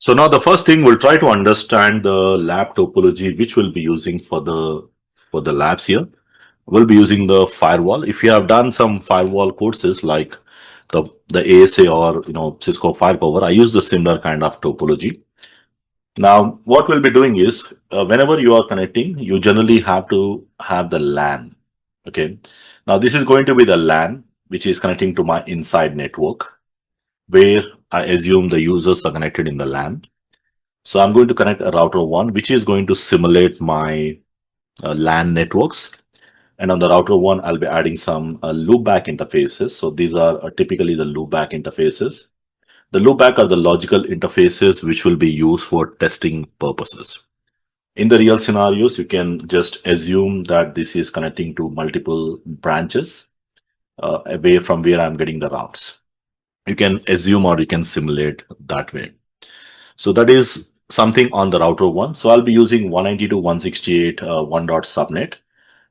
So now the first thing we'll try to understand the lab topology which we'll be using for the labs here. We'll be using the firewall. If you have done some firewall courses like the ASA or Cisco Firepower, I use the similar kind of topology. Now what we'll be doing is whenever you are connecting, you generally have to have the LAN. Okay. Now this is going to be the LAN which is connecting to my inside network where I assume the users are connected in the LAN. So I'm going to connect a router 1, which is going to simulate my LAN networks. And on the router 1, I'll be adding some loopback interfaces. So these are typically the loopback interfaces. The loopback are the logical interfaces which will be used for testing purposes. In the real scenarios, you can just assume that this is connecting to multiple branches away from where I'm getting the routes. You can assume or you can simulate that way. So that is something on the router 1. So I'll be using 192.168 1.subnet,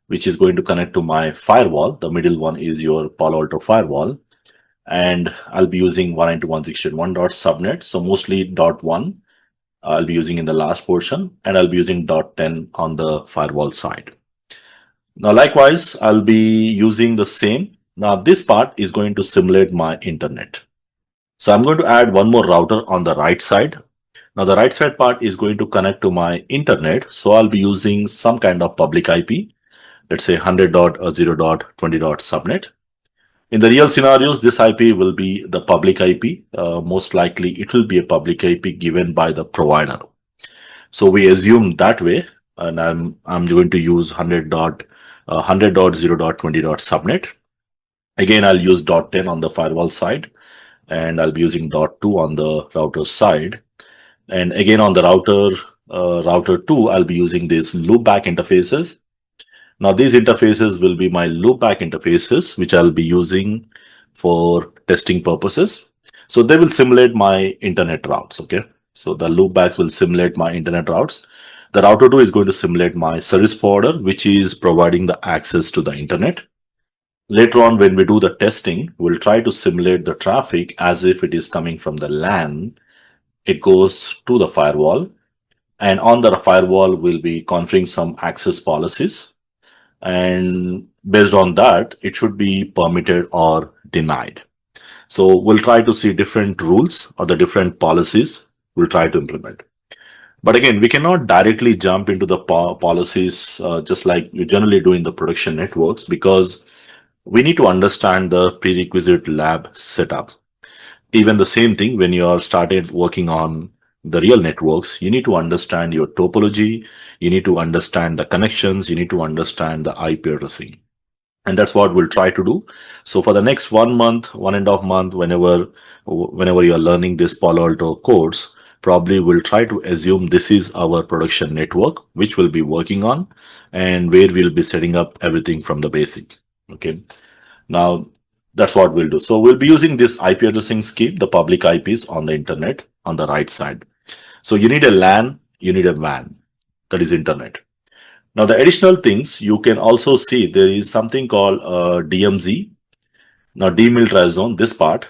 which is going to connect to my firewall. The middle one is your Palo Alto firewall. And I'll be using 192.168 1.subnet. So mostly .1 I'll be using in the last portion, and I'll be using .10 on the firewall side. Now, likewise, I'll be using the same. Now, this part is going to simulate my internet. So I'm going to add one more router on the right side. Now the right side part is going to connect to my internet. So I'll be using some kind of public IP, let's say 100.0.20.subnet. In the real scenarios, this IP will be the public IP. Most likely it will be a public IP given by the provider. So we assume that way, and I'm going to use 100.0.20.subnet. Again, I'll use .10 on the firewall side, and I'll be using .2 on the router side. And again, on the router 2, I'll be using these loopback interfaces. Now, these interfaces will be my loopback interfaces, which I'll be using for testing purposes. So they will simulate my internet routes. Okay. So the loopbacks will simulate my internet routes. The router 2 is going to simulate my service provider, which is providing the access to the internet. Later on, when we do the testing, we'll try to simulate the traffic as if it is coming from the LAN. It goes to the firewall, and on the firewall we'll be configuring some access policies, and based on that it should be permitted or denied. So we'll try to see different rules or the different policies we'll try to implement. But again, we cannot directly jump into the policies just like you generally do in the production networks, because we need to understand the prerequisite lab setup. Even the same thing when you are started working on the real networks, you need to understand your topology, you need to understand the connections, you need to understand the IP addressing. And that's what we'll try to do. So for the next 1 month, 1.5 months, whenever you are learning this Palo Alto course, probably we'll try to assume this is our production network, which we'll be working on and where we'll be setting up everything from the basic. Okay. Now, that's what we'll do. So we'll be using this IP addressing scheme, the public IPs on the internet on the right side. So you need a LAN, you need a WAN, that is internet. Now the additional things you can also see, there is something called DMZ. Now demilitarized zone, this part.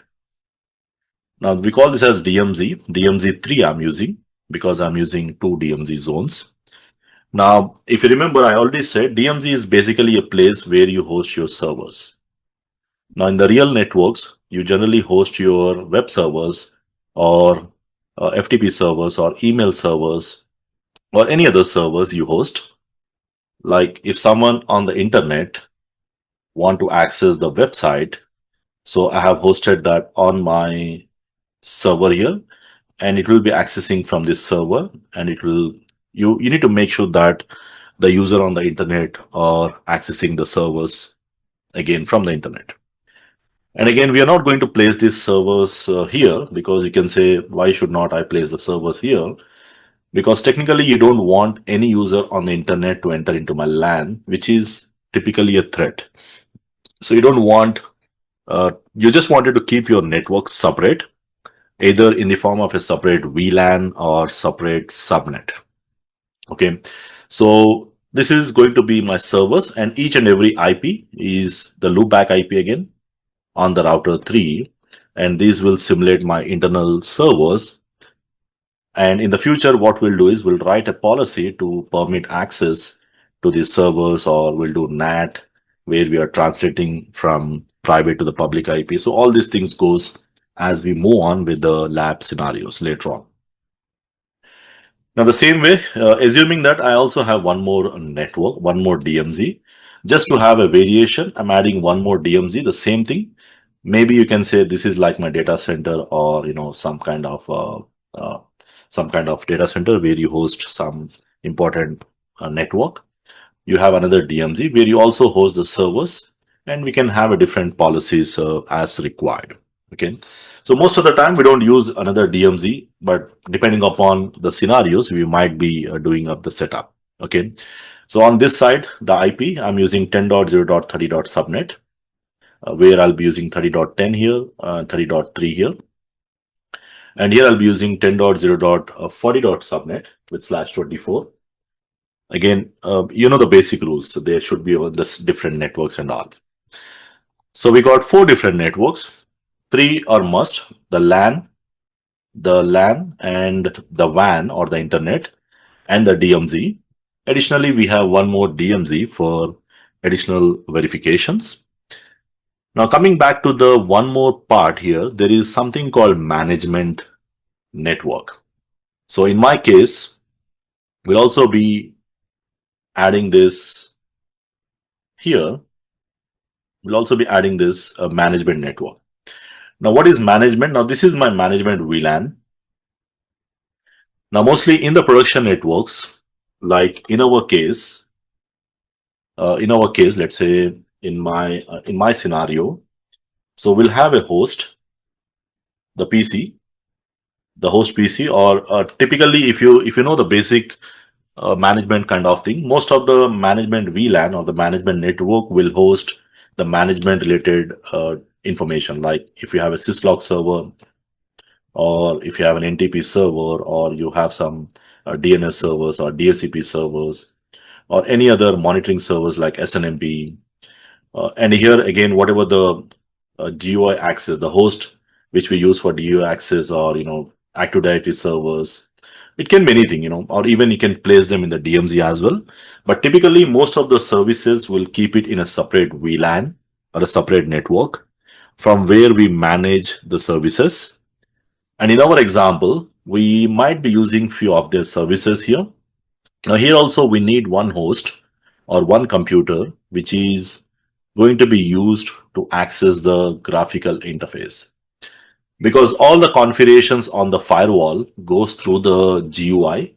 Now we call this as DMZ. DMZ3 I'm using because I'm using 2 DMZ zones. Now, if you remember, I already said DMZ is basically a place where you host your servers. Now, in the real networks, you generally host your web servers or FTP servers or email servers or any other servers you host. Like if someone on the internet want to access the website, so I have hosted that on my server here, and it will be accessing from this server, and it will you need to make sure that the user on the internet are accessing the servers again from the internet. And again, we are not going to place these servers here, because you can say, why should not I place the servers here? Because technically you don't want any user on the internet to enter into my LAN, which is typically a threat. So you don't want, you just wanted to keep your network separate, either in the form of a separate VLAN or separate subnet. Okay. So this is going to be my servers, and each and every IP is the loopback IP again on the router 3, and these will simulate my internal servers. And in the future, what we'll do is we'll write a policy to permit access to these servers, or we'll do NAT, where we are translating from private to the public IP. So all these things goes as we move on with the lab scenarios later on. Now, the same way, assuming that I also have one more network, one more DMZ, just to have a variation, I'm adding one more DMZ, the same thing. Maybe you can say this is like my data center, or uh, some kind of data center where you host some important network. You have another DMZ where you also host the servers, and we can have a different policies as required. Okay. So most of the time we don't use another DMZ, but depending upon the scenarios, we might be doing up the setup. Okay. So on this side, the IP, I'm using 10.0.30.subnet, where I'll be using 30.10 here, 30.3 here. And here I'll be using 10.0.40.subnet with /24. Again, you know the basic rules. So there should be this different networks and all. So we got 4 different networks. 3 are must: the LAN, and the WAN or the internet, and the DMZ. Additionally, we have one more DMZ for additional verifications. Now, coming back to the one more part here, there is something called management network. So in my case, we'll also be adding this here. We'll also be adding this management network. Now, what is management? Now, this is my management VLAN. Now, mostly in the production networks, like in our case, let's say in my scenario, so we'll have a host, the PC, the host PC, or typically, if you know the basic management kind of thing, most of the management VLAN or the management network will host the management related information. Like if you have a syslog server, or if you have an NTP server, or you have some DNS servers or DHCP servers, or any other monitoring servers like SNMP. And here again, whatever the GUI access, the host which we use for DUI access, or Active Directory servers, it can be anything, or even you can place them in the DMZ as well. But typically, most of the services will keep it in a separate VLAN or a separate network from where we manage the services. And in our example, we might be using few of their services here. Now here also we need one host or one computer, which is going to be used to access the graphical interface, because all the configurations on the firewall goes through the GUI,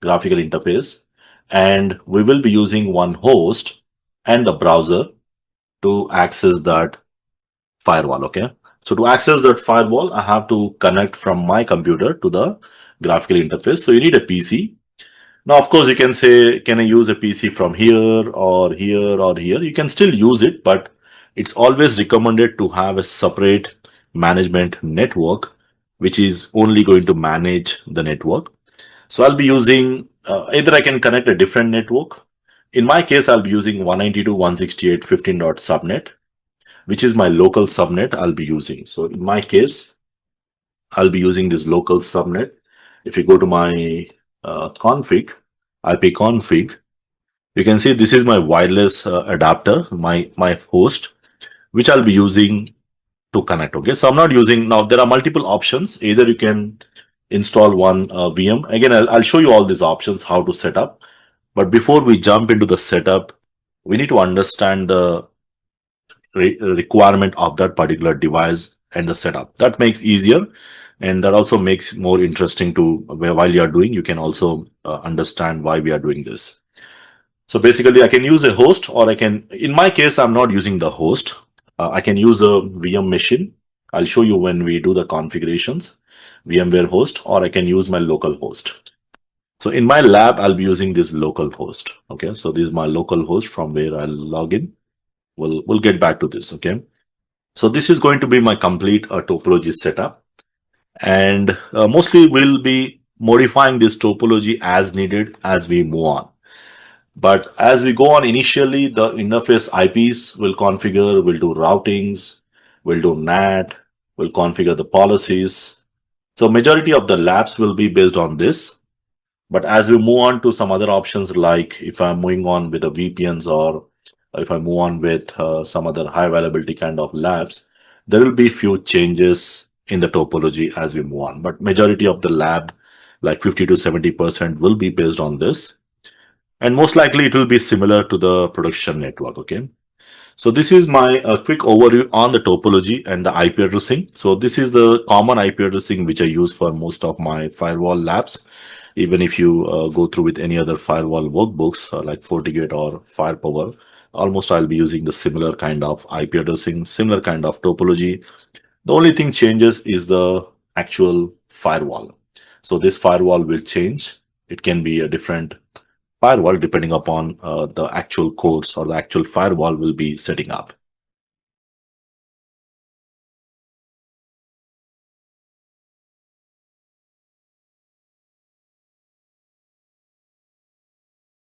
graphical interface, and we will be using one host and the browser to access that firewall. Okay. So to access that firewall, I have to connect from my computer to the graphical interface. So you need a PC. Now, of course, you can say, can I use a PC from here or here or here? You can still use it, but it's always recommended to have a separate management network, which is only going to manage the network. So I'll be using either I can connect a different network. In my case, I'll be using 192.168.15.subnet, which is my local subnet I'll be using. So in my case, I'll be using this local subnet. If you go to my config, IP config, you can see this is my wireless adapter, my host, which I'll be using to connect. Okay, so I'm not using now. There are multiple options. Either you can install one VM. Again, I'll show you all these options how to set up. But before we jump into the setup, we need to understand the requirement of that particular device and the setup. That makes easier, and that also makes more interesting to while you are doing. You can also understand why we are doing this. So basically, I can use a host, or I can, in my case, I'm not using the host. I can use a VM machine. I'll show you when we do the configurations, VMware host, or I can use my local host. So in my lab, I'll be using this local host. Okay, so this is my local host from where I'll log in. We'll get back to this. Okay, so this is going to be my complete topology setup, and mostly we'll be modifying this topology as needed as we move on. But as we go on, initially the interface IPs will configure, we'll do routings, we'll do NAT, we'll configure the policies. So majority of the labs will be based on this. But as we move on to some other options, like if I'm moving on with the VPNs or if I move on with some other high availability kind of labs, there will be few changes in the topology as we move on. But majority of the lab, like 50 to 70%, will be based on this. And most likely it will be similar to the production network. Okay. So this is my quick overview on the topology and the IP addressing. So this is the common IP addressing which I use for most of my firewall labs. Even if you go through with any other firewall workbooks like Fortigate or Firepower, almost I'll be using the similar kind of IP addressing, similar kind of topology. The only thing changes is the actual firewall. So this firewall will change. It can be a different firewall depending upon the actual codes or the actual firewall will be setting up.